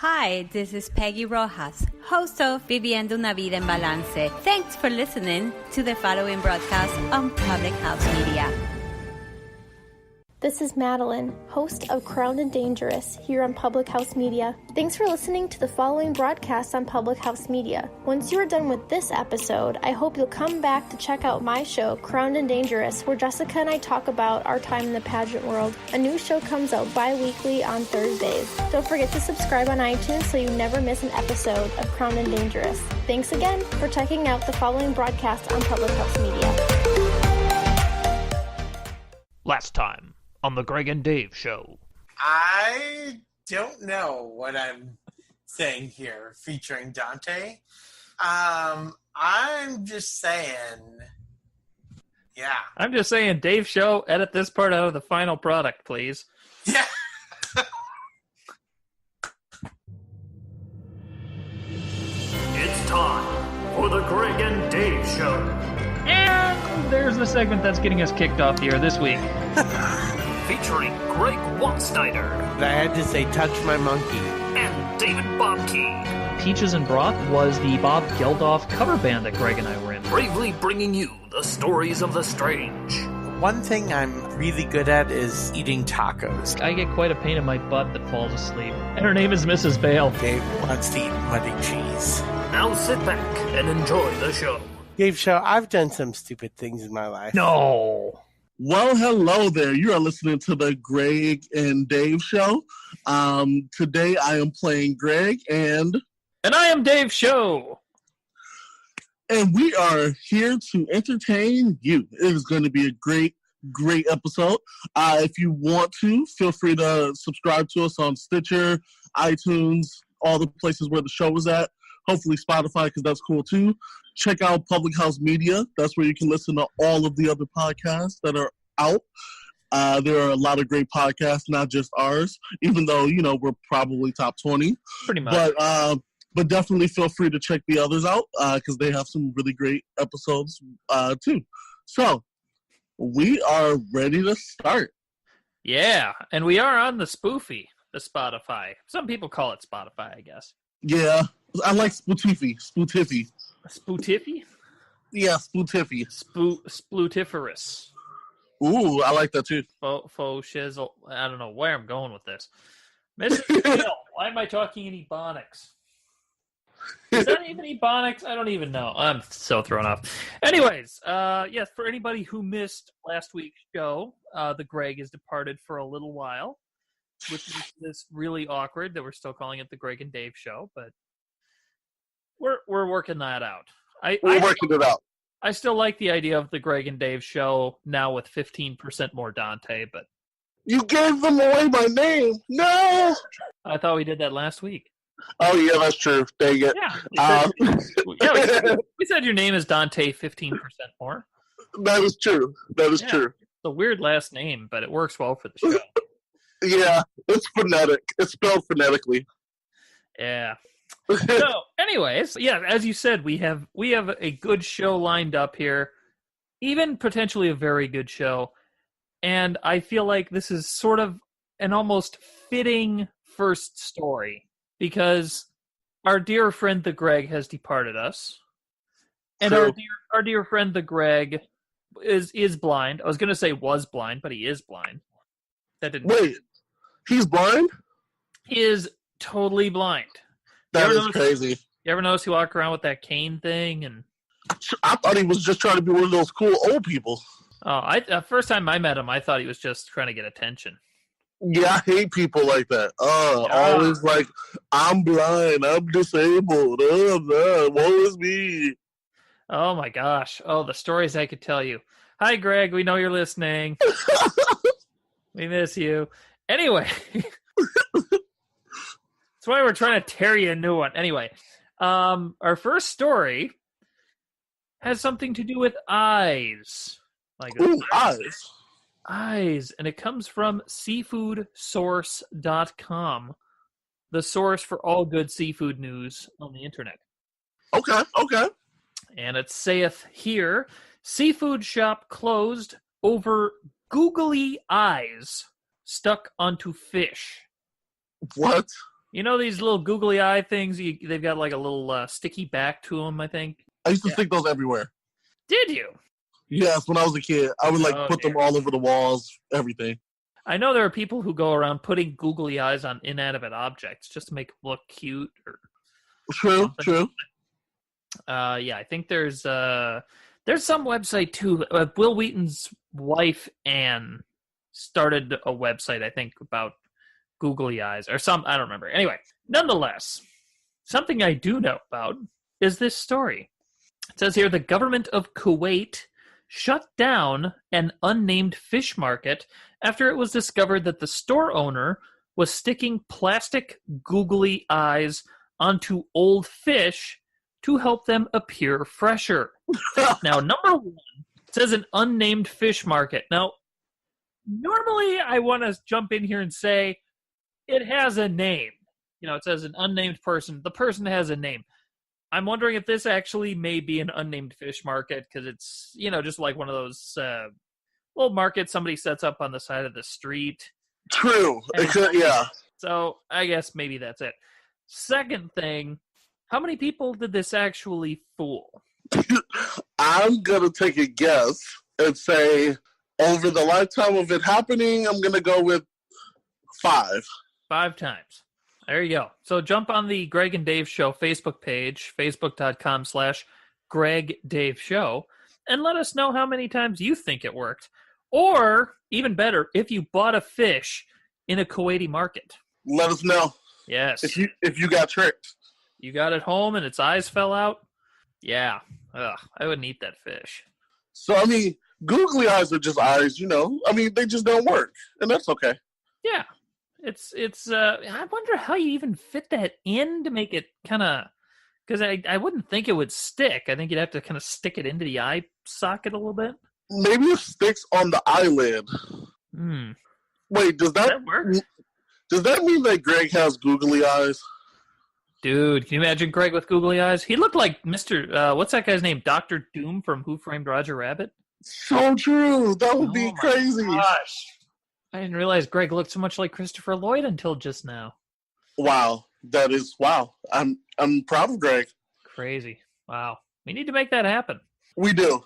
Hi, this is Peggy Rojas, host of Viviendo una Vida en Balance. Thanks for listening to the following broadcast on Public House Media. This is Madeline, host of Crowned and Dangerous here on Public House Media. Thanks for listening to the following broadcast on Public House Media. Once you are done with this episode, I hope you'll come back to check out my show, Crowned and Dangerous, where Jessica and I talk about our time in the pageant world. A new show comes out bi-weekly on Thursdays. Don't forget to subscribe on iTunes so you never miss an episode of Crowned and Dangerous. Thanks again for checking out the following broadcast on Public House Media. Last time on the Greg and Dave Show. I don't know what I'm saying here, featuring Dontae. I'm just saying, yeah. I'm just saying, Dave Show, edit this part out of the final product, please. Yeah. It's time for the Greg and Dave Show. And there's the segment that's getting us kicked off the air this week. Featuring Greg Watsteiner. I had to say, touch my monkey. And David Bobkey. Peaches and Broth was the Bob Geldof cover band that Greg and I were in. Bravely bringing you the stories of the strange. One thing I'm really good at is eating tacos. I get quite a pain in my butt that falls asleep. And her name is Mrs. Bale. Dave wants to eat muddy cheese. Now sit back and enjoy the show. Dave Show, I've done some stupid things in my life. No. Well, hello there. You are listening to the Greg and Dave Show. Today I am playing Greg and I am Dave Show. And we are here to entertain you. It is going to be a great episode. If you want to, feel free to subscribe to us on Stitcher, iTunes, all the places where the show is at. Hopefully Spotify, because that's cool too. Check out Public House Media. That's where you can listen to all of the other podcasts that are out. There are a lot of great podcasts, not just ours, even though, we're probably top 20. Pretty much. But definitely feel free to check the others out because they have some really great episodes too. So we are ready to start. Yeah, and we are on the Spoofy, the Spotify. Some people call it Spotify, I guess. Yeah, I like Spootiffy. Spootiffy? Yeah, Spootiffy. Splutiferous. Ooh, I like that too. Faux shizzle. I don't know where I'm going with this. Mr. Bill, why am I talking in Ebonics? Is that even Ebonics? I don't even know. I'm so thrown off. Anyways, yes, for anybody who missed last week's show, the Greg has departed for a little while, which is this really awkward that we're still calling it the Greg and Dave Show, but we're working that out. We're working it out. I still like the idea of the Greg and Dave Show now with 15% more Dontae, but you gave them away my name. No, I thought we did that last week. Oh yeah, that's true. Dang it. Yeah, we said your name is Dontae 15% more. That is true. That is true. It's a weird last name, but it works well for the show. Yeah, it's phonetic. It's spelled phonetically. Yeah. So, anyways, yeah, as you said, we have a good show lined up here, even potentially a very good show, and I feel like this is sort of an almost fitting first story because our dear friend the Greg has departed us, and our dear friend the Greg is blind. I was going to say was blind, but he is blind. That didn't. Wait, he's blind? He is totally blind. That is crazy. You ever notice he walk around with that cane thing? And I thought he was just trying to be one of those cool old people. Oh, first time I met him, I thought he was just trying to get attention. Yeah, I hate people like that. Always like, I'm blind, I'm disabled, woe is me. Oh my gosh. Oh, the stories I could tell you. Hi, Greg, we know you're listening. We miss you. Anyway. That's why we're trying to tear you a new one. Anyway, our first story has something to do with eyes. Eyes. Eyes. And it comes from seafoodsource.com, the source for all good seafood news on the internet. Okay. And it saith here, seafood shop closed over googly eyes stuck onto fish. What? You know these little googly eye things? They've got like a little sticky back to them, I think. I used to stick those everywhere. Did you? Yes, when I was a kid, I would put them all over the walls, everything. I know there are people who go around putting googly eyes on inanimate objects just to make them look cute. Or True. Yeah, I think there's some website too. Will Wheaton's wife Anne started a website, I think, about googly eyes or some. I don't remember. Anyway, nonetheless, something I do know about is this story. It says here the government of Kuwait shut down an unnamed fish market after it was discovered that the store owner was sticking plastic googly eyes onto old fish to help them appear fresher. Now, number one, it says an unnamed fish market. Now, normally I want to jump in here and say it has a name. You know, it says an unnamed person. The person has a name. I'm wondering if this actually may be an unnamed fish market because it's, you know, just like one of those little markets somebody sets up on the side of the street. True. It could, yeah. So I guess maybe that's it. Second thing, how many people did this actually fool? I'm going to take a guess and say over the lifetime of it happening, I'm going to go with 5. 5 times. There you go. So jump on the Greg and Dave Show Facebook page, facebook.com/Greg Dave Show, and let us know how many times you think it worked. Or, even better, if you bought a fish in a Kuwaiti market. Let us know. Yes. If you got tricked. You got it home and its eyes fell out? Yeah. Ugh, I wouldn't eat that fish. So, I mean, googly eyes are just eyes, you know. I mean, they just don't work, and that's okay. Yeah. It's I wonder how you even fit that in to make it kind of, because I wouldn't think it would stick. I think you'd have to kind of stick it into the eye socket a little bit. Maybe it sticks on the eyelid. Wait, does that work? Does that mean that Greg has googly eyes? Dude, can you imagine Greg with googly eyes? He looked like Mr. What's that guy's name? Dr. Doom from Who Framed Roger Rabbit? So true. That would be crazy. Gosh. I didn't realize Greg looked so much like Christopher Lloyd until just now. Wow. That is, wow. I'm proud of Greg. Crazy. Wow. We need to make that happen. We do.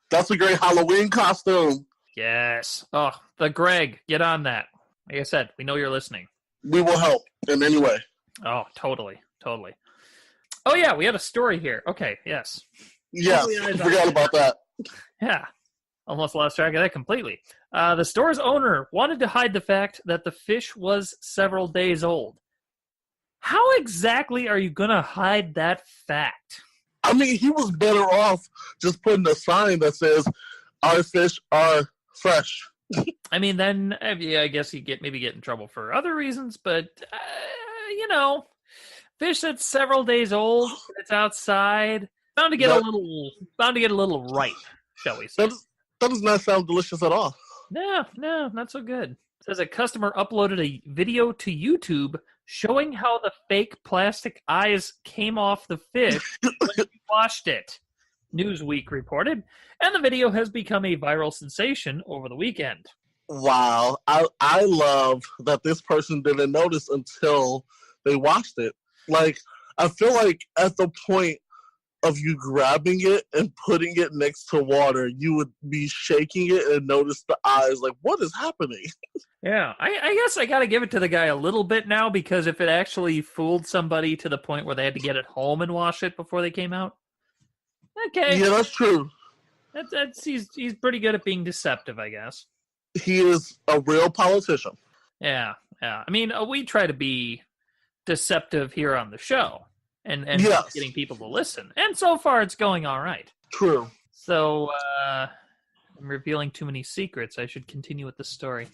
That's a great Halloween costume. Yes. Oh, the Greg. Get on that. Like I said, we know you're listening. We will help in any way. Oh, totally. Totally. Oh, yeah. We had a story here. Okay. Yes. Yes. I forgot about that. Yeah. Almost lost track of that completely. The store's owner wanted to hide the fact that the fish was several days old. How exactly are you going to hide that fact? I mean, he was better off just putting a sign that says, our fish are fresh. I mean, then I guess you maybe get in trouble for other reasons, but, you know, fish that's several days old, it's outside, bound to get a little ripe, shall we say. That does not sound delicious at all. No, not so good. It says a customer uploaded a video to YouTube showing how the fake plastic eyes came off the fish when he washed it, Newsweek reported, and the video has become a viral sensation over the weekend. Wow. I love that this person didn't notice until they washed it. Like, I feel like at the point of you grabbing it and putting it next to water, you would be shaking it and notice the eyes. Like, what is happening? Yeah, I guess I got to give it to the guy a little bit now, because if it actually fooled somebody to the point where they had to get it home and wash it before they came out, okay. Yeah, that's true. He's pretty good at being deceptive, I guess. He is a real politician. Yeah. I mean, we try to be deceptive here on the show. And yes, getting people to listen. And so far, it's going all right. True. So, I'm revealing too many secrets. I should continue with the story.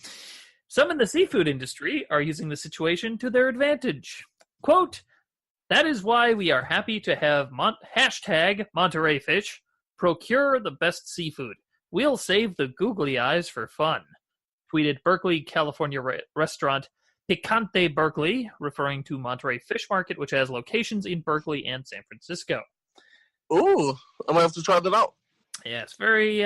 Some in the seafood industry are using the situation to their advantage. Quote, "That is why we are happy to have hashtag Monterey Fish procure the best seafood. We'll save the googly eyes for fun," tweeted Berkeley, California restaurant Picante Berkeley, referring to Monterey Fish Market, which has locations in Berkeley and San Francisco. Ooh, I might have to try that out. Yeah, it's very,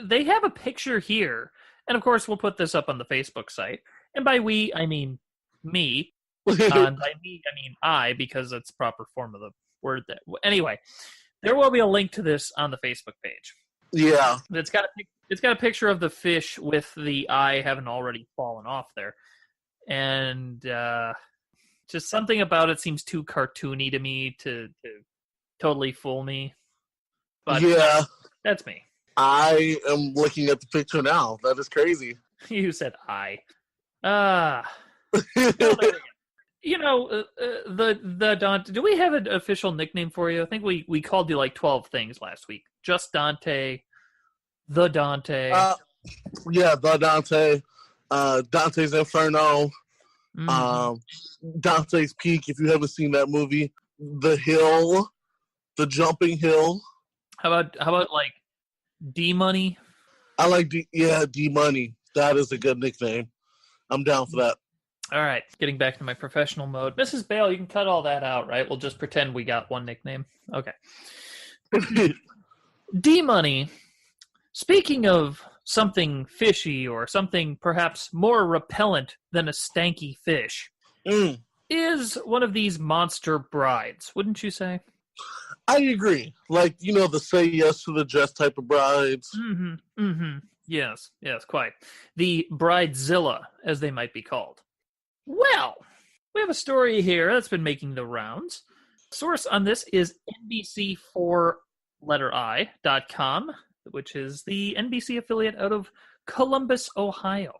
they have a picture here, and of course we'll put this up on the Facebook site, and by we, I mean me. And I mean I, because it's the proper form of the word. Anyway, there will be a link to this on the Facebook page. Yeah. It's got a picture of the fish with the eye having already fallen off there. And just something about it seems too cartoony to me to totally fool me. But yeah. That's me. I am looking at the picture now. That is crazy. You said I. Well, there we go. You know, the Dontae. Do we have an official nickname for you? I think we called you like 12 things last week. Just Dontae, the Dontae. Yeah, the Dontae. Dante's Inferno. Dante's Peak. If you haven't seen that movie, The Hill, The Jumping Hill. How about like D Money? I like D Money. That is a good nickname. I'm down for that. All right, getting back to my professional mode. Mrs. Bale, you can cut all that out, right? We'll just pretend we got one nickname. Okay. D-Money, speaking of something fishy or something perhaps more repellent than a stanky fish, is one of these monster brides, wouldn't you say? I agree. Like, the say yes to the dress type of brides. Yes, quite. The Bridezilla, as they might be called. Well, we have a story here that's been making the rounds. Source on this is NBC4i.com, which is the NBC affiliate out of Columbus, Ohio.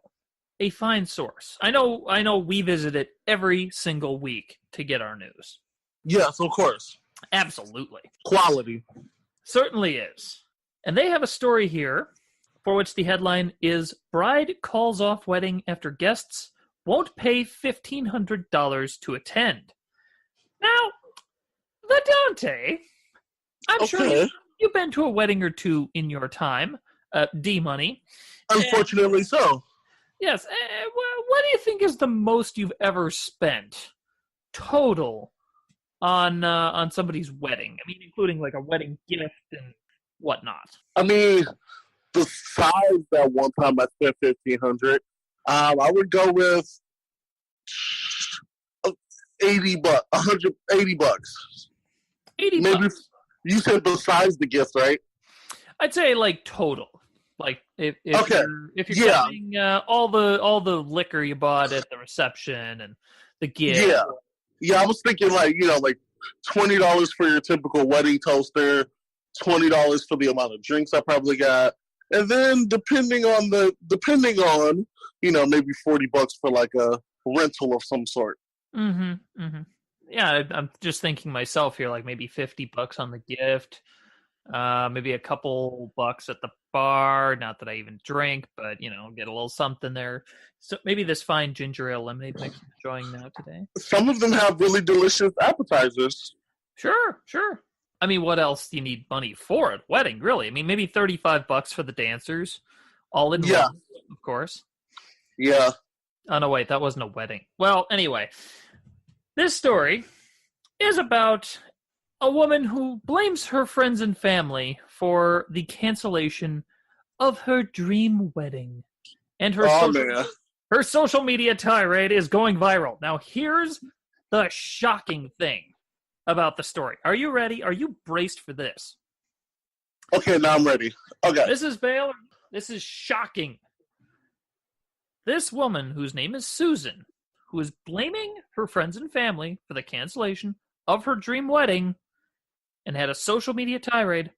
A fine source. I know we visit it every single week to get our news. Yes, of course. Absolutely. Quality. Certainly is. And they have a story here for which the headline is Bride Calls Off Wedding After Guests Won't Pay $1,500 to Attend. Now, the Dontae, I'm sure you've been to a wedding or two in your time, D-Money. Unfortunately so. Yes. What do you think is the most you've ever spent total on somebody's wedding? I mean, including like a wedding gift and whatnot. I mean, besides that one time I spent $1,500, I would go with $180. $80. $80. Maybe you said besides the gift, right? I'd say like total. Like if you're counting all the liquor you bought at the reception and the gift. Yeah. I was thinking like $20 for your typical wedding toaster, $20 for the amount of drinks I probably got, and then depending on maybe $40 for like a rental of some sort. Yeah, I'm just thinking myself here, like maybe $50 on the gift, maybe a couple bucks at the bar. Not that I even drink, but get a little something there. So maybe this fine ginger ale lemonade mix I'm enjoying now today. Some of them have really delicious appetizers. Sure. I mean, what else do you need money for at wedding? Really? I mean, maybe $35 for the dancers, all in one, of course. Yeah. Oh no, wait, that wasn't a wedding. Well, anyway, this story is about a woman who blames her friends and family for the cancellation of her dream wedding. And her social media tirade is going viral. Now, here's the shocking thing about the story. Are you ready? Are you braced for this? Okay, now I'm ready. Okay. Mrs. Baylor, this is shocking. This woman, whose name is Susan, who is blaming her friends and family for the cancellation of her dream wedding and had a social media tirade,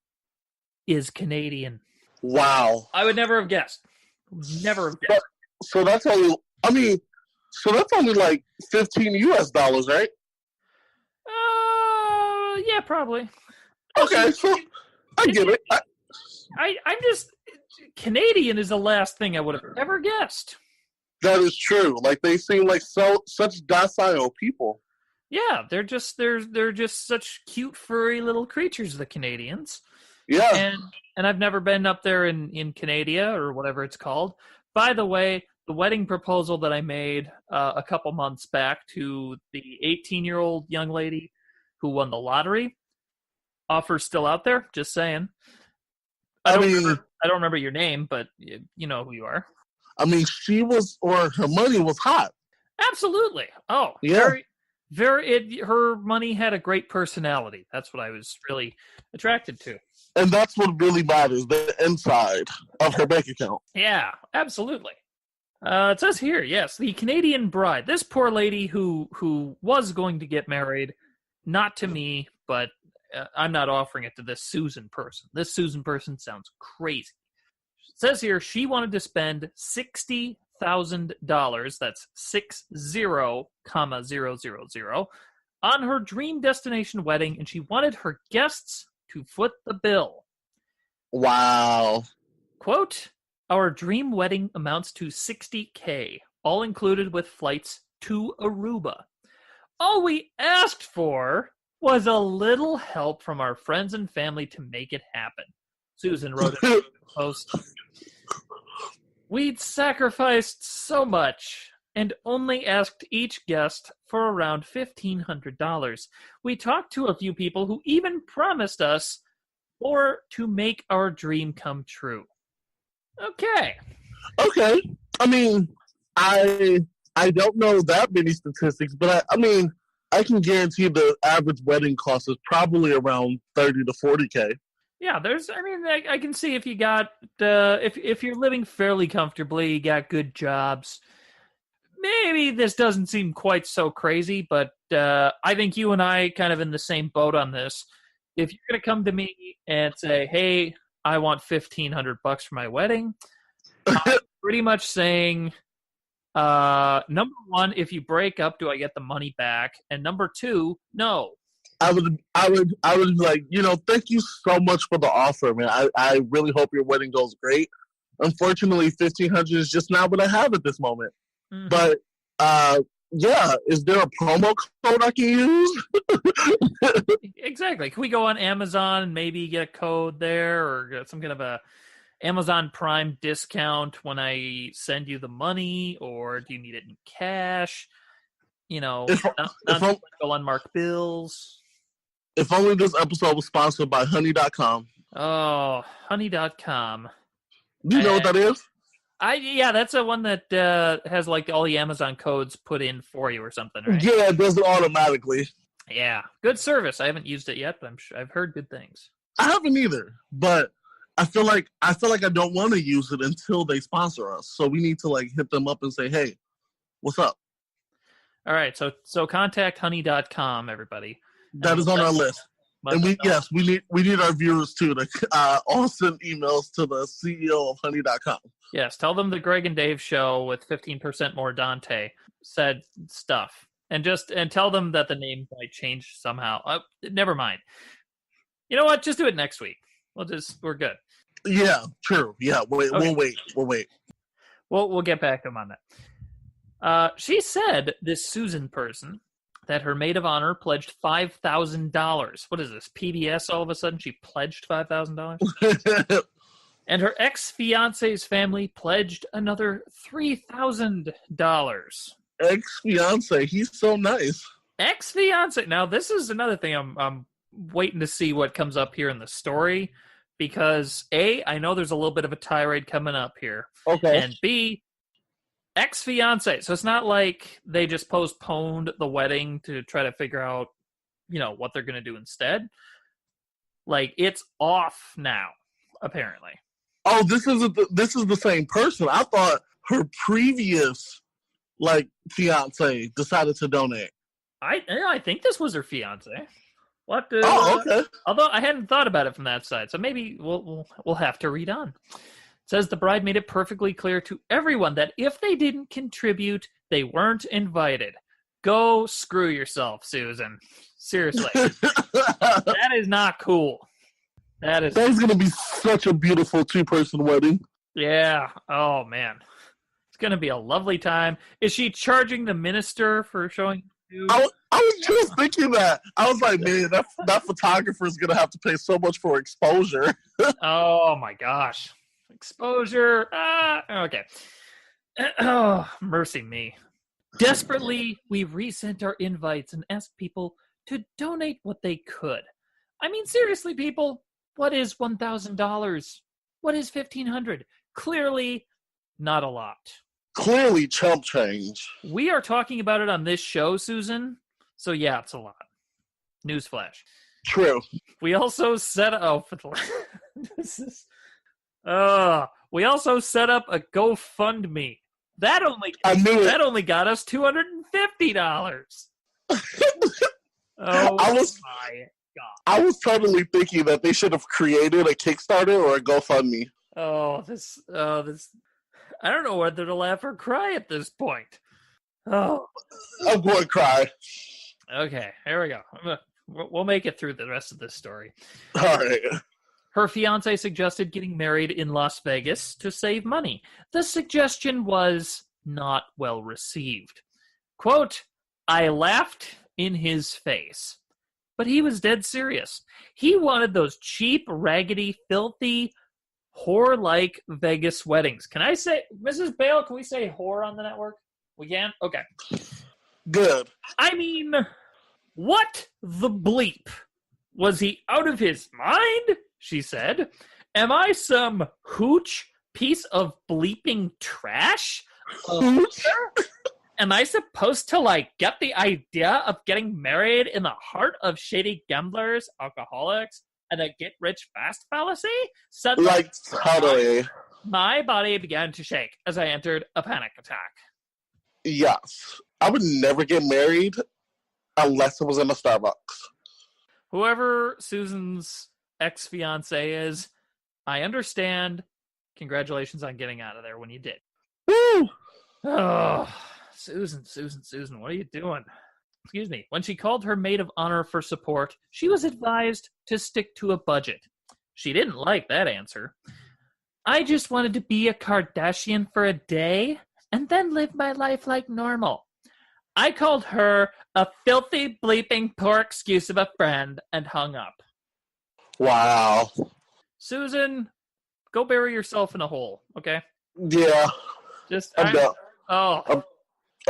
is Canadian. Wow. I would never have guessed. Never have guessed. So that's only like $15, right? Yeah, probably. Okay, so I get it. I'm just, Canadian is the last thing I would have ever guessed. That is true. Like, they seem like such docile people. Yeah, they're just such cute, furry little creatures, the Canadians. Yeah. And I've never been up there in Canada or whatever it's called. By the way, the wedding proposal that I made a couple months back to the 18-year-old young lady who won the lottery, offer's still out there, just saying. I don't remember your name, but you know who you are. I mean, her money was hot. Absolutely. Oh, Yeah. her money had a great personality. That's what I was really attracted to. And that's what really matters, the inside of her bank account. Yeah, absolutely. It says here, yes, the Canadian bride. This poor lady who was going to get married, not to me, but I'm not offering it to this Susan person. This Susan person sounds crazy. It says here she wanted to spend $60,000. That's 60,000 on her dream destination wedding, and she wanted her guests to foot the bill. Wow. Quote, our dream wedding amounts to $60K, all included with flights to Aruba. All we asked for was a little help from our friends and family to make it happen. Susan wrote in the post. We'd sacrificed so much and only asked each guest for around $1,500. We talked to a few people who even promised us more to make our dream come true. Okay. Okay. I mean, I don't know that many statistics, but I mean, I can guarantee the average wedding cost is probably around 30 to 40K. Yeah, I can see if you got, if you're living fairly comfortably, you got good jobs, maybe this doesn't seem quite so crazy, but I think you and I kind of in the same boat on this. If you're going to come to me and say, hey, I want $1,500 for my wedding, I'm pretty much saying, number one, if you break up, do I get the money back? And number two, no. I would like, thank you so much for the offer, man. I really hope your wedding goes great. Unfortunately, $1,500 is just not what I have at this moment. Mm-hmm. But yeah, is there a promo code I can use? Exactly. Can we go on Amazon and maybe get a code there or get some kind of a Amazon Prime discount when I send you the money, or do you need it in cash? Not unmarked bills. If only this episode was sponsored by honey.com. Oh, honey.com. Do you know what that is? Yeah, that's the one that has like all the Amazon codes put in for you or something, right? Yeah, it does it automatically. Yeah, good service. I haven't used it yet, but I've heard good things. I haven't either, but I feel like I don't want to use it until they sponsor us. So we need to like hit them up and say, "Hey, what's up?" All right, so contact honey.com, everybody. That is on our list. And we need our viewers too to all send emails to the CEO of honey.com. Yes, tell them the Greg and Dave show with 15% More Dontae said stuff. And tell them that the name might change somehow. Never mind. You know what? Just do it next week. We're good. Yeah, true. Yeah, okay. We'll wait. We'll get back to them on that. She said, this Susan person, that her maid of honor pledged $5,000. What is this, PBS all of a sudden? She pledged $5,000? And her ex-fiance's family pledged another $3,000. Ex-fiance, he's so nice. Ex-fiance. Now, this is another thing I'm waiting to see what comes up here in the story, because A, I know there's a little bit of a tirade coming up here. Okay. And B, ex-fiance. So it's not like they just postponed the wedding to try to figure out, what they're going to do instead. Like, it's off now, apparently. Oh, this is the same person. I thought her previous, fiance decided to donate. I think this was her fiance. What? Okay. Although I hadn't thought about it from that side, so maybe we'll have to read on. It says the bride made it perfectly clear to everyone that if they didn't contribute, they weren't invited. Go screw yourself, Susan. Seriously. That is not cool. That's going to be such a beautiful two-person wedding. Yeah. Oh, man. It's going to be a lovely time. Is she charging the minister for showing you? I was just thinking that. I was like, man, that photographer is going to have to pay so much for exposure. Oh, my gosh. Exposure. Okay. Oh, mercy me. Desperately, we resent our invites and asked people to donate what they could. I mean, seriously, people, what is $1,000? What is $1,500? Clearly, not a lot. clearly chump change. We are talking about it on this show, Susan. So yeah, it's a lot. Newsflash. True. We also set we also set up a GoFundMe. That only got us $250. I was totally thinking that they should have created a Kickstarter or a GoFundMe. This I don't know whether to laugh or cry at this point. Oh, I'm going to cry. Okay, here we go. We'll make it through the rest of this story. All right. Her fiance suggested getting married in Las Vegas to save money. The suggestion was not well received. Quote, I laughed in his face, but he was dead serious. He wanted those cheap, raggedy, filthy, whore-like Vegas weddings. Can I say, Mrs. Bale, can we say whore on the network? We can? Okay. Good. I mean, what the bleep? Was he out of his mind? She said. Am I some hooch piece of bleeping trash? Am I supposed to, get the idea of getting married in the heart of shady gamblers, alcoholics, and a get-rich-fast fallacy? Suddenly, Totally. my body began to shake as I entered a panic attack. Yes. I would never get married unless it was in a Starbucks. Whoever Susan's ex-fiance is, I understand. Congratulations on getting out of there when you did. Woo! Oh, Susan, what are you doing? Excuse me. When she called her maid of honor for support, she was advised to stick to a budget. She didn't like that answer. I just wanted to be a Kardashian for a day and then live my life like normal. I called her a filthy, bleeping, poor excuse of a friend and hung up. Wow. Susan, go bury yourself in a hole, okay? Yeah. I'm down. Oh.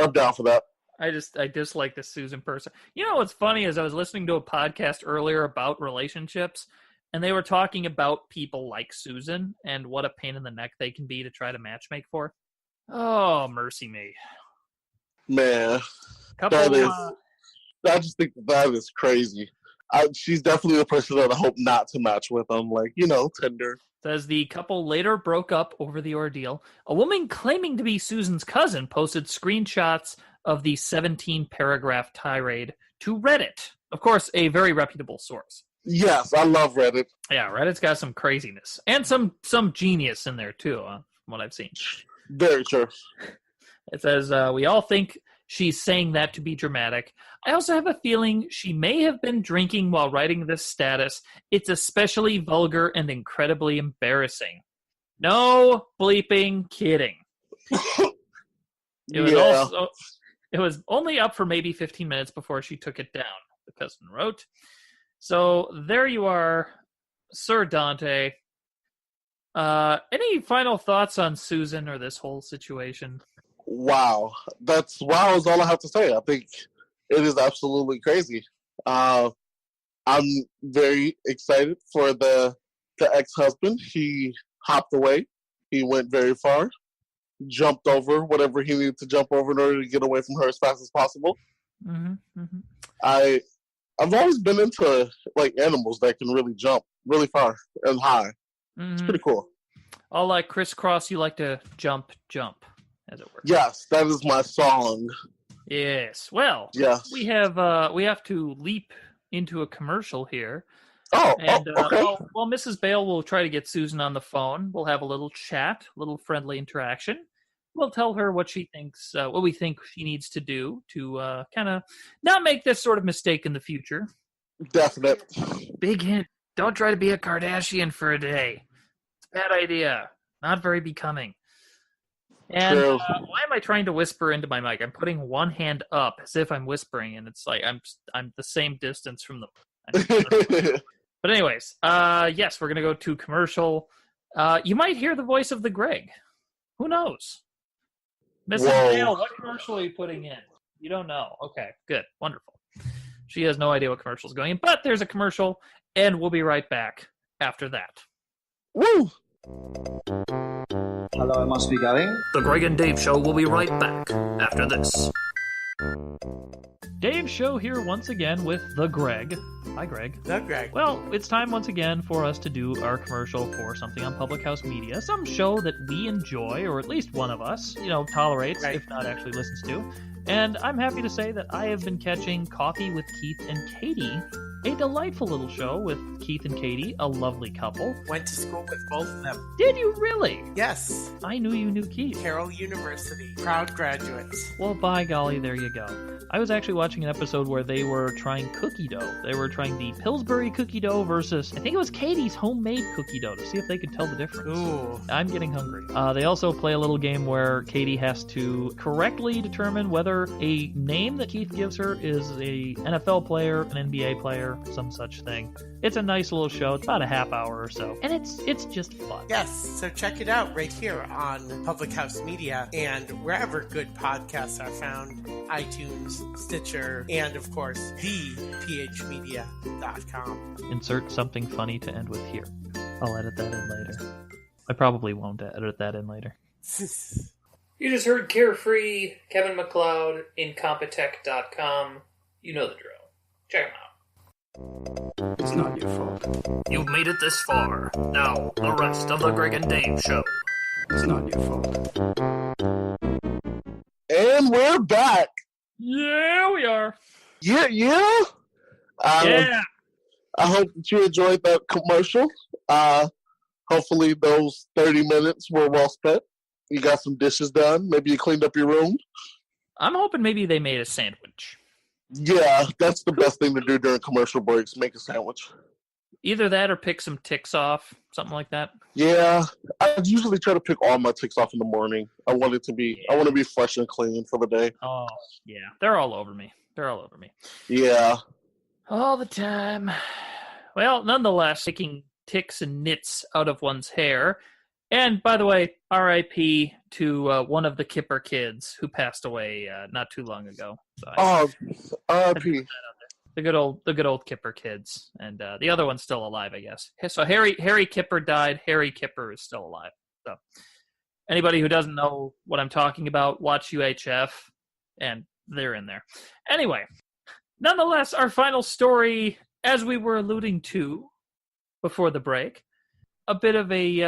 I'm down for that. I dislike this Susan person. You know what's funny is I was listening to a podcast earlier about relationships, and they were talking about people like Susan and what a pain in the neck they can be to try to matchmake for. Oh, mercy me. Man. I just think that is crazy. She's definitely the person that I hope not to match with on, Tinder. Says the couple later broke up over the ordeal. A woman claiming to be Susan's cousin posted screenshots of the 17-paragraph tirade to Reddit. Of course, a very reputable source. Yes, I love Reddit. Yeah, Reddit's got some craziness. And some genius in there, too, from what I've seen. Very true. It says, we all think she's saying that to be dramatic. I also have a feeling she may have been drinking while writing this status. It's especially vulgar and incredibly embarrassing. No bleeping kidding. It was only up for maybe 15 minutes before she took it down, the cousin wrote. So there you are, Sir Dontae. Any final thoughts on Susan or this whole situation? Wow. That's all I have to say. I think it is absolutely crazy. I'm very excited for the ex-husband. He hopped away. He went very far. Jumped over whatever he needed to jump over in order to get away from her as fast as possible. Mm-hmm, mm-hmm. I've always been into animals that can really jump really far and high. Mm-hmm. It's pretty cool. All like crisscross, you like to jump, as it were. Yes, that is my song. Yes. Well, yes. We have to leap into a commercial here. Okay. While Mrs. Bale will try to get Susan on the phone, we'll have a little chat, a little friendly interaction. We'll tell her what she thinks, what we think she needs to do to kind of not make this sort of mistake in the future. Definite. Big hint. Don't try to be a Kardashian for a day. It's a bad idea. Not very becoming. And why am I trying to whisper into my mic? I'm putting one hand up as if I'm whispering, and it's like I'm the same distance from the... But anyways, yes, we're going to go to commercial. You might hear the voice of the Greg. Who knows? Mrs. Bale, what commercial are you putting in? You don't know. Okay, good. Wonderful. She has no idea what commercial is going in, but there's a commercial, and we'll be right back after that. Woo! Hello, I must be going. The Greg and Dave Show will be right back after this. Dave Show here once again with the Greg. Hi, Greg. The Greg. Well, it's time once again for us to do our commercial for something on Public House Media, some show that we enjoy, or at least one of us, tolerates, Right. if not actually listens to. And I'm happy to say that I have been catching Coffee with Keith and Katie, a delightful little show with Keith and Katie, a lovely couple. Went to school with both of them. Did you really? Yes. I knew you knew Keith. Carroll University. Proud graduates. Well, by golly, there you go. I was actually watching an episode where they were trying cookie dough. They were trying the Pillsbury cookie dough versus, I think it was Katie's homemade cookie dough, to see if they could tell the difference. Ooh. I'm getting hungry. They also play a little game where Katie has to correctly determine whether a name that Keith gives her is a NFL player, an NBA player, some such thing. It's a nice little show. It's about a half hour or so, and it's just fun. Yes, so check it out right here on Public House Media and wherever good podcasts are found, iTunes, Stitcher, and of course, thephmedia.com. Insert something funny to end with here. I'll edit that in later. I probably won't edit that in later. You just heard Carefree, Kevin MacLeod, Incompetech.com. You know the drill. Check him out. It's not your fault. You've made it this far. Now, the rest of the Greg and Dave Show. It's not your fault. And we're back. Yeah, we are. Yeah. Yeah. I hope that you enjoyed that commercial. Hopefully those 30 minutes were well spent. You got some dishes done. Maybe you cleaned up your room. I'm hoping maybe they made a sandwich. Yeah, that's the best thing to do during commercial breaks, make a sandwich. Either that or pick some ticks off, something like that. Yeah, I usually try to pick all my ticks off in the morning. I want to be fresh and clean for the day. Oh, yeah. They're all over me. Yeah. All the time. Well, nonetheless, taking ticks and nits out of one's hair. And, by the way, R.I.P. to one of the Kipper kids who passed away not too long ago. So R.I.P. The good old Kipper kids. And the other one's still alive, I guess. So Harry Kipper died. Harry Kipper is still alive. So anybody who doesn't know what I'm talking about, watch UHF, and they're in there. Anyway, nonetheless, our final story, as we were alluding to before the break, a bit of a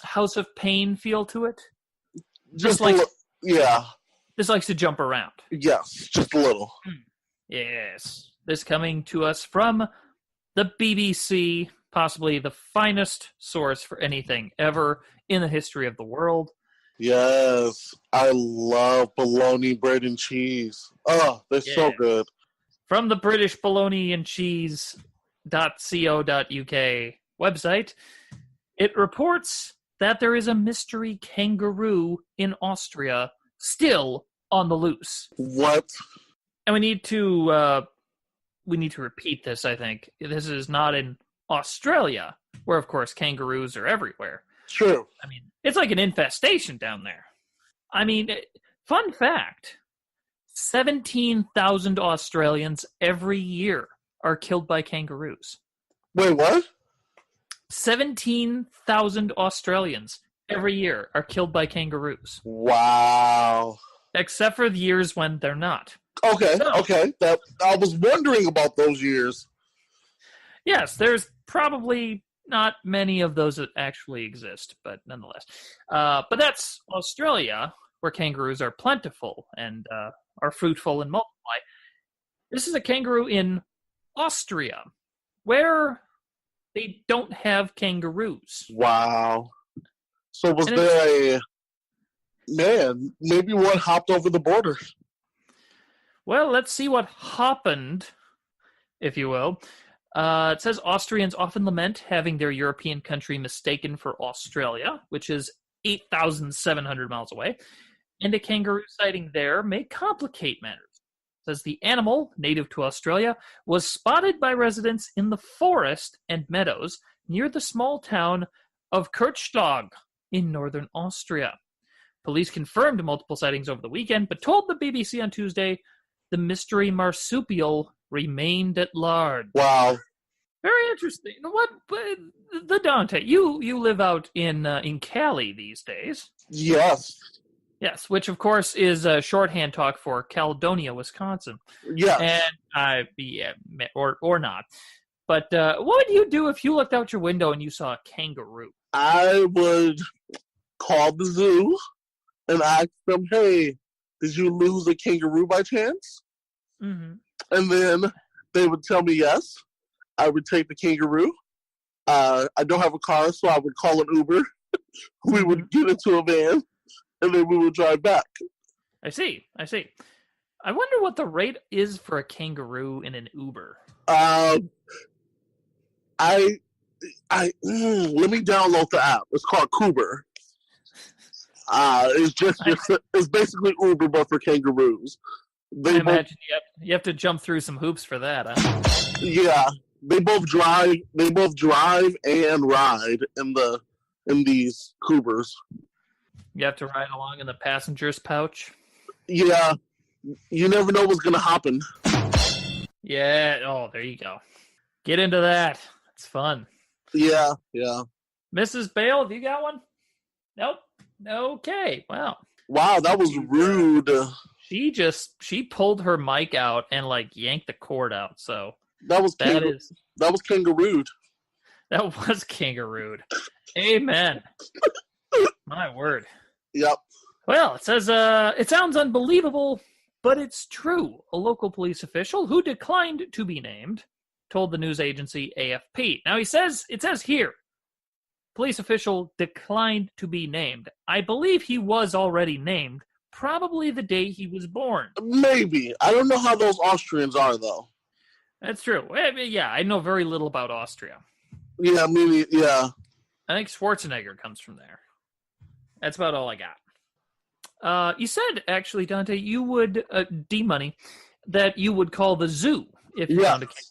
House of Pain feel to it. Just likes to jump around. Yes, just a little. Yes. This coming to us from the BBC, possibly the finest source for anything ever in the history of the world. Yes, I love bologna, bread, and cheese. Oh, they're so good. From the British bologna and cheese.co.uk website, it reports that there is a mystery kangaroo in Austria still on the loose. What? And we need to repeat this, I think. This is not in Australia, where, of course, kangaroos are everywhere. True. I mean, it's like an infestation down there. I mean, fun fact, 17,000 Australians every year are killed by kangaroos. Wait, what? 17,000 Australians every year are killed by kangaroos. Wow. Except for the years when they're not. Okay. I was wondering about those years. Yes, there's probably not many of those that actually exist, but nonetheless. But that's Australia, where kangaroos are plentiful and are fruitful and multiply. This is a kangaroo in Austria, where they don't have kangaroos. Wow. So was there maybe one hopped over the border? Well, let's see what happened, if you will. It says Austrians often lament having their European country mistaken for Australia, which is 8,700 miles away, and a kangaroo sighting there may complicate matters. It says the animal, native to Australia, was spotted by residents in the forest and meadows near the small town of Kirchstag in northern Austria. Police confirmed multiple sightings over the weekend, but told the BBC on Tuesday the mystery marsupial remained at large. Wow. Very interesting. What the Dontae? You live out in Cali these days. Yes. Yes, which of course is shorthand talk for Caledonia, Wisconsin. Yes. And or not. But what would you do if you looked out your window and you saw a kangaroo? I would call the zoo and ask them, hey, did you lose a kangaroo by chance? Mm-hmm. And then they would tell me yes. I would take the kangaroo. I don't have a car, so I would call an Uber. We would get into a van, and then we would drive back. I see. I wonder what the rate is for a kangaroo in an Uber. Let me download the app. It's called Kuber. It's basically Uber, but for kangaroos. I imagine you have to jump through some hoops for that, huh? Yeah, they both drive and ride in these Kubers. You have to ride along in the passenger's pouch. Yeah, you never know what's gonna happen. Yeah. Oh, there you go. Get into that. It's fun. Yeah. Mrs. Bale, have you got one? Nope. Okay. Wow, that was rude. She pulled her mic out and yanked the cord out. So that was kangaroo. That was kangaroo. Amen. My word. Yep. Well, it says it sounds unbelievable, but it's true. A local police official who declined to be named told the news agency AFP. Now it says here, police official declined to be named. I believe he was already named, probably the day he was born. Maybe. I don't know how those Austrians are, though. That's true. Yeah, I know very little about Austria. Yeah, maybe, yeah. I think Schwarzenegger comes from there. That's about all I got. You said, actually, Dante, you would, D-Money, that you would call the zoo if you found a kangaroo.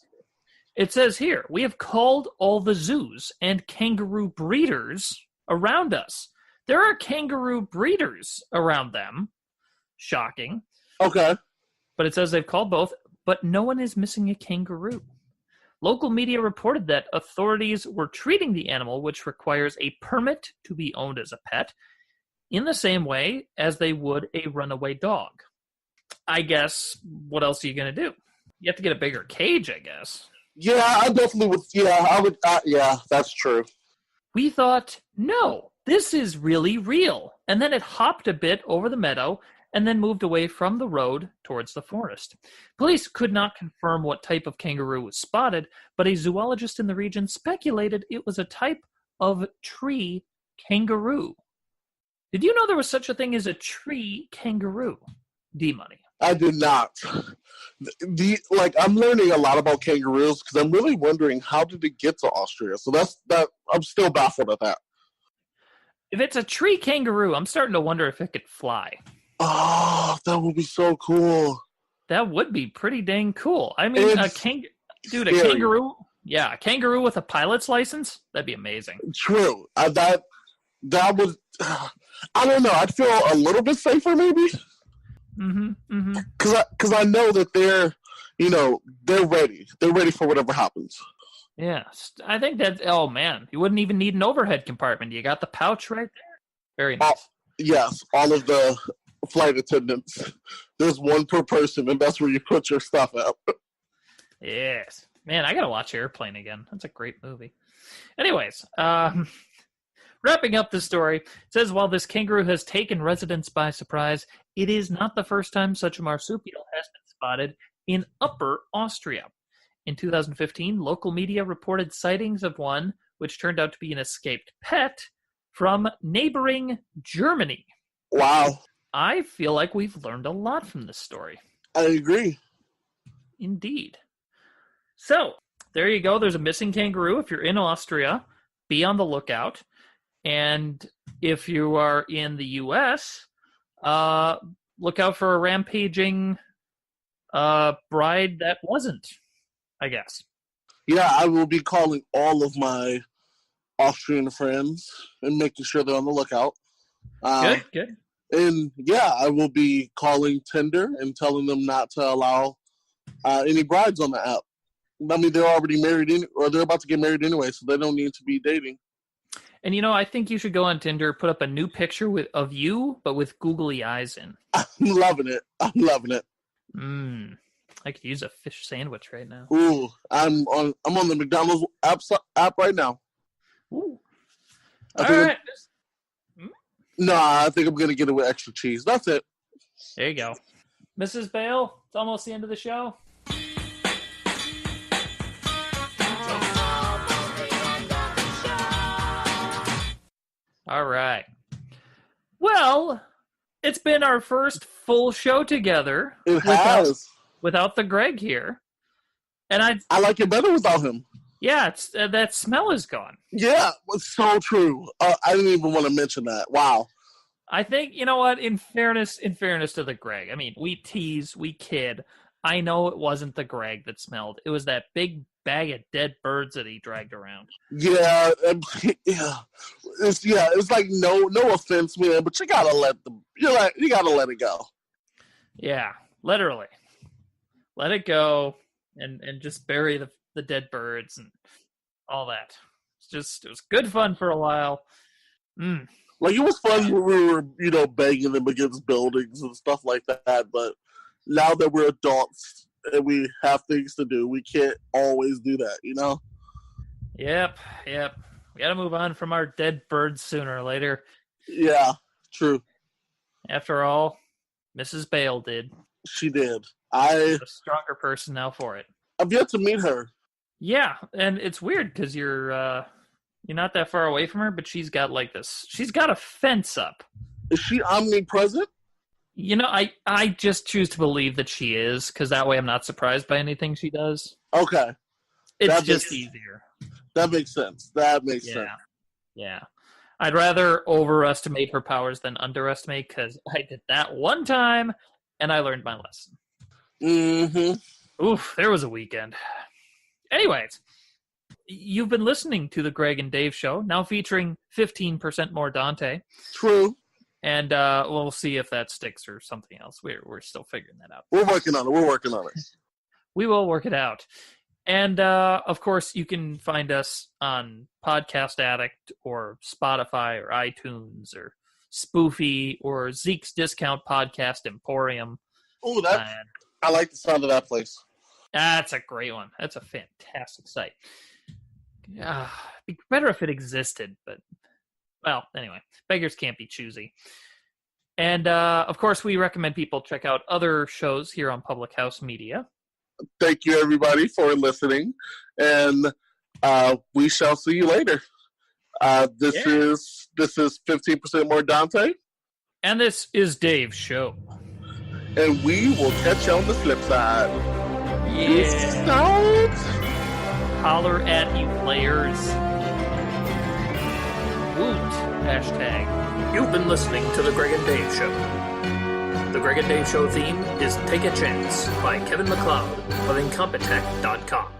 It says here, we have called all the zoos and kangaroo breeders around us. There are kangaroo breeders around them. Shocking. Okay. But it says they've called both, but no one is missing a kangaroo. Local media reported that authorities were treating the animal, which requires a permit to be owned as a pet, in the same way as they would a runaway dog. I guess, what else are you going to do? You have to get a bigger cage, I guess. Yeah, I definitely would. Yeah, I would. Yeah, that's true. We thought, no, this is really real. And then it hopped a bit over the meadow and then moved away from the road towards the forest. Police could not confirm what type of kangaroo was spotted, but a zoologist in the region speculated it was a type of tree kangaroo. Did you know there was such a thing as a tree kangaroo? D-Money. I did not. I'm learning a lot about kangaroos because I'm really wondering how did it get to Austria. So that I'm still baffled at that. If it's a tree kangaroo, I'm starting to wonder if it could fly. Oh, that would be so cool. That would be pretty dang cool. I mean, a kangaroo. Yeah, a kangaroo with a pilot's license. That'd be amazing. True. That would. I don't know. I'd feel a little bit safer, maybe. Because I know that they're ready. They're ready for whatever happens. Yes, I think that. Oh man, you wouldn't even need an overhead compartment. You got the pouch right there. Very nice. Yes, all of the flight attendants. There's one per person, and that's where you put your stuff out. Yes, man, I gotta watch Airplane again. That's a great movie. Anyways, wrapping up the story, it says while this kangaroo has taken residents by surprise, it is not the first time such a marsupial has been spotted in Upper Austria. In 2015, local media reported sightings of one, which turned out to be an escaped pet, from neighboring Germany. Wow. I feel like we've learned a lot from this story. I agree. Indeed. So, there you go. There's a missing kangaroo. If you're in Austria, be on the lookout. And if you are in the U.S., look out for a rampaging bride that wasn't, I guess. Yeah, I will be calling all of my Austrian friends and making sure they're on the lookout. Good. And yeah, I will be calling Tinder and telling them not to allow any brides on the app. I mean, they're already married, or they're about to get married anyway, so they don't need to be dating. And I think you should go on Tinder, put up a new picture of you, but with googly eyes in. I'm loving it. I could use a fish sandwich right now. Ooh, I'm on the McDonald's app right now. Ooh. All right. No, I think I'm gonna get it with extra cheese. That's it. There you go. Mrs. Bale, it's almost the end of the show. All right. Well, it's been our first full show together. It has. Without the Greg here. And I like it better without him. Yeah, it's that smell is gone. Yeah, it's so true. I didn't even want to mention that. Wow. I think, you know what, in fairness to the Greg, I mean, we tease, we kid. I know it wasn't the Greg that smelled. It was that big bag of dead birds that he dragged around. Yeah. It's like no offense, man, but you gotta let it go. Yeah, literally. Let it go and just bury the dead birds and all that. It was good fun for a while. Like, it was fun when we were, banging them against buildings and stuff like that, but now that we're adults and we have things to do, we can't always do that, Yep. We gotta move on from our dead birds sooner or later. Yeah, true. After all, Mrs. Bale did. She did. I'm a stronger person now for it. I've yet to meet her. Yeah, and it's weird because you're not that far away from her, but she's got she's got a fence up. Is she omnipresent? I just choose to believe that she is, because that way I'm not surprised by anything she does. Okay. It's just easier. That makes sense. Sense. Yeah. I'd rather overestimate her powers than underestimate, because I did that one time, and I learned my lesson. Mm-hmm. Oof, there was a weekend. Anyways, you've been listening to the Greg and Dave Show, now featuring 15% More Dontae. True. And we'll see if that sticks or something else. We're still figuring that out. We're working on it. We will work it out. And, of course, you can find us on Podcast Addict or Spotify or iTunes or Spoofy or Zeke's Discount Podcast Emporium. Oh, I like the sound of that place. That's a great one. That's a fantastic site. It'd be better if it existed, but, well, anyway, beggars can't be choosy. And, of course, we recommend people check out other shows here on Public House Media. Thank you, everybody, for listening, and we shall see you later. This is 15% More Dontae. And this is Dave's show. And we will catch you on the flip side. Yeah. Holler at you players. Woot. Hashtag. You've been listening to The Greg and Dave Show. The Greg and Dave Show theme is Take a Chance by Kevin MacLeod of Incompetech.com.